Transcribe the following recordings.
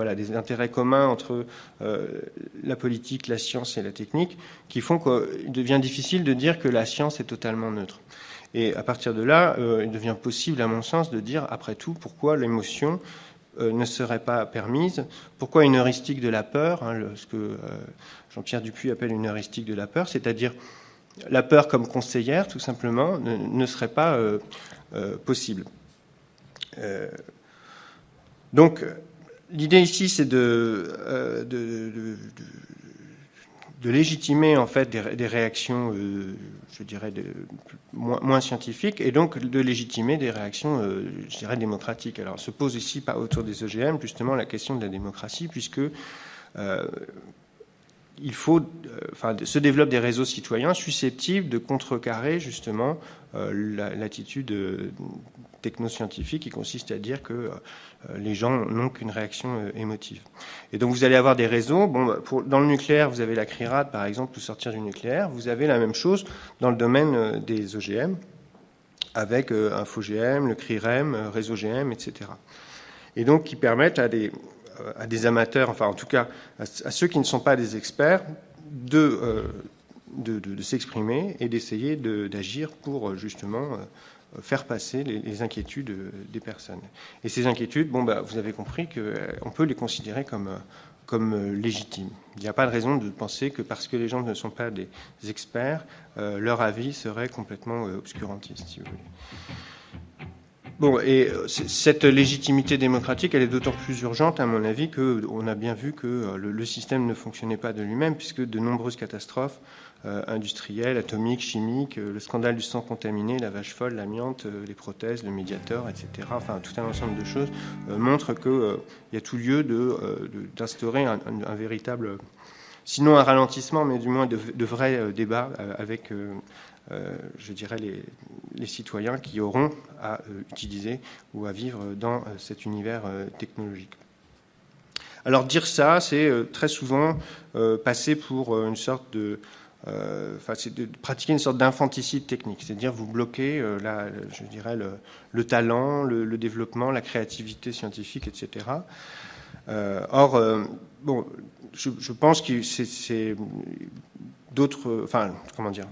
voilà, des intérêts communs entre la politique, la science et la technique, qui font qu'il devient difficile de dire que la science est totalement neutre. Et à partir de là, il devient possible, à mon sens, de dire, après tout, pourquoi l'émotion ne serait pas permise, pourquoi une heuristique de la peur, ce que Jean-Pierre Dupuy appelle une heuristique de la peur, c'est-à-dire la peur comme conseillère, tout simplement, ne serait pas possible. Donc, l'idée ici, c'est de légitimer en fait des réactions, je dirais, moins scientifiques, et donc de légitimer des réactions, je dirais, démocratiques. Alors, se pose ici, pas autour des OGM, justement, la question de la démocratie, puisque il faut, se développent des réseaux citoyens susceptibles de contrecarrer justement l'attitude technoscientifique qui consiste à dire que les gens n'ont qu'une réaction émotive. Et donc vous allez avoir des réseaux. Dans le nucléaire, vous avez la CRIRAD, par exemple, pour sortir du nucléaire. Vous avez la même chose dans le domaine des OGM, avec InfoGM, le CRIREM, Réseau GM, etc. Et donc qui permettent à des amateurs, enfin en tout cas à ceux qui ne sont pas des experts, de s'exprimer et d'essayer d'agir pour justement faire passer les inquiétudes des personnes. Et ces inquiétudes, vous avez compris qu'on peut les considérer comme légitimes. Il n'y a pas de raison de penser que parce que les gens ne sont pas des experts, leur avis serait complètement obscurantiste, si vous voulez. Et cette légitimité démocratique, elle est d'autant plus urgente, à mon avis, qu'on a bien vu que le système ne fonctionnait pas de lui-même, puisque de nombreuses catastrophes industrielles, atomiques, chimiques, le scandale du sang contaminé, la vache folle, l'amiante, les prothèses, le médiator, etc., enfin tout un ensemble de choses, montrent qu'il y a tout lieu d'instaurer un véritable, sinon un ralentissement, mais du moins de vrais débats avec... je dirais, les citoyens qui auront à utiliser ou à vivre dans cet univers technologique. Alors dire ça, c'est très souvent passer pour une sorte c'est de pratiquer une sorte d'infanticide technique, c'est-à-dire vous bloquez je dirais le talent, le développement, la créativité scientifique, etc. Je pense que c'est d'autres, comment dire,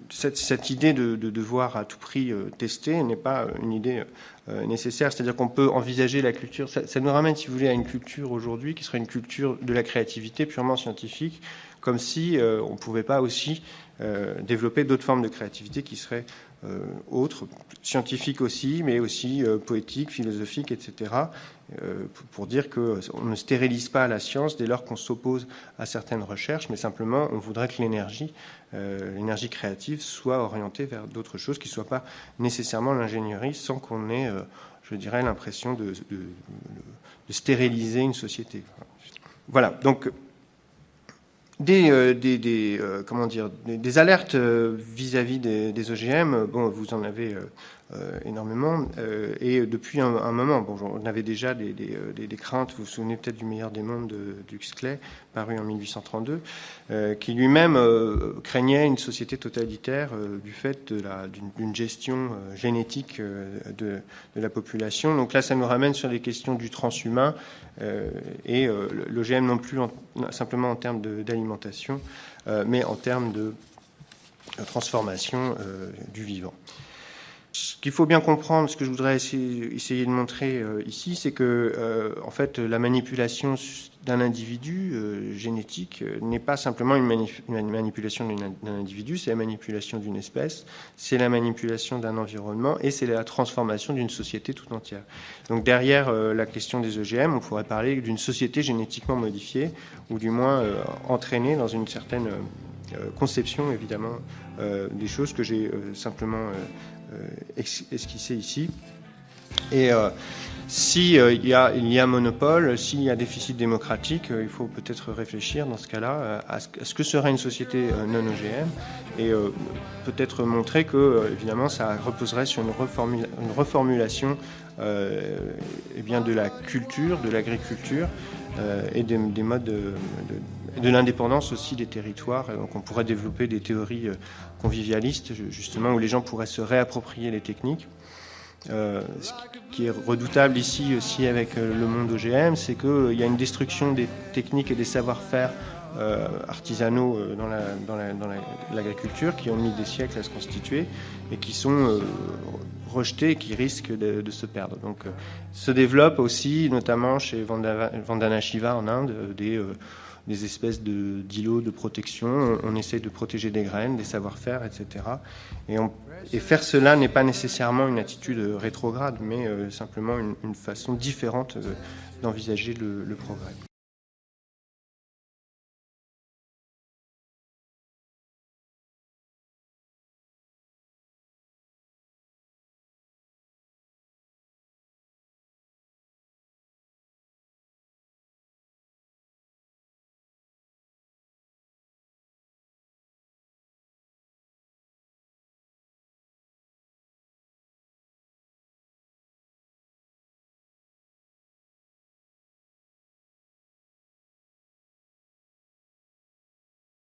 cette idée de devoir à tout prix tester n'est pas une idée nécessaire. C'est-à-dire qu'on peut envisager la culture. Ça nous ramène, si vous voulez, à une culture aujourd'hui qui serait une culture de la créativité purement scientifique, comme si on ne pouvait pas aussi développer d'autres formes de créativité qui seraient autres, scientifiques aussi, mais aussi poétiques, philosophiques, etc., pour dire qu'on ne stérilise pas la science dès lors qu'on s'oppose à certaines recherches, mais simplement on voudrait que l'énergie créative soit orientée vers d'autres choses qui ne soient pas nécessairement l'ingénierie, sans qu'on ait, je dirais, l'impression de stériliser une société. Voilà, donc des alertes vis-à-vis des OGM, vous en avez énormément, et depuis un moment, on avait déjà des craintes. Vous vous souvenez peut-être du Meilleur des mondes d'Huxley, paru en 1832, qui lui-même craignait une société totalitaire du fait d'une gestion génétique de la population. Donc là, ça nous ramène sur les questions du transhumain et l'OGM non plus simplement en termes d'alimentation, mais en termes de transformation du vivant. Ce qu'il faut bien comprendre, ce que je voudrais essayer de montrer ici, c'est que en fait, la manipulation d'un individu génétique n'est pas simplement une manipulation d'un individu, c'est la manipulation d'une espèce, c'est la manipulation d'un environnement et c'est la transformation d'une société tout entière. Donc derrière la question des OGM, on pourrait parler d'une société génétiquement modifiée, ou du moins entraînée dans une certaine conception, évidemment, des choses que j'ai simplement esquissé ici. Et s'il y a monopole, s'il y a déficit démocratique, il faut peut-être réfléchir dans ce cas-là à ce que serait une société non OGM et peut-être montrer que, évidemment, ça reposerait sur une reformulation de la culture, de l'agriculture et des modes de l'indépendance aussi des territoires. Donc on pourrait développer des théories convivialistes, justement, où les gens pourraient se réapproprier les techniques Ce qui est redoutable ici aussi avec le monde OGM, c'est qu'il y a une destruction des techniques et des savoir-faire artisanaux dans l'agriculture qui ont mis des siècles à se constituer et qui sont rejetés et qui risquent de se perdre. Donc se développent aussi, notamment chez Vandana Shiva en Inde, des espèces d'îlots de protection. On essaie de protéger des graines, des savoir-faire, etc. Et faire cela n'est pas nécessairement une attitude rétrograde, mais simplement une façon différente d'envisager le progrès.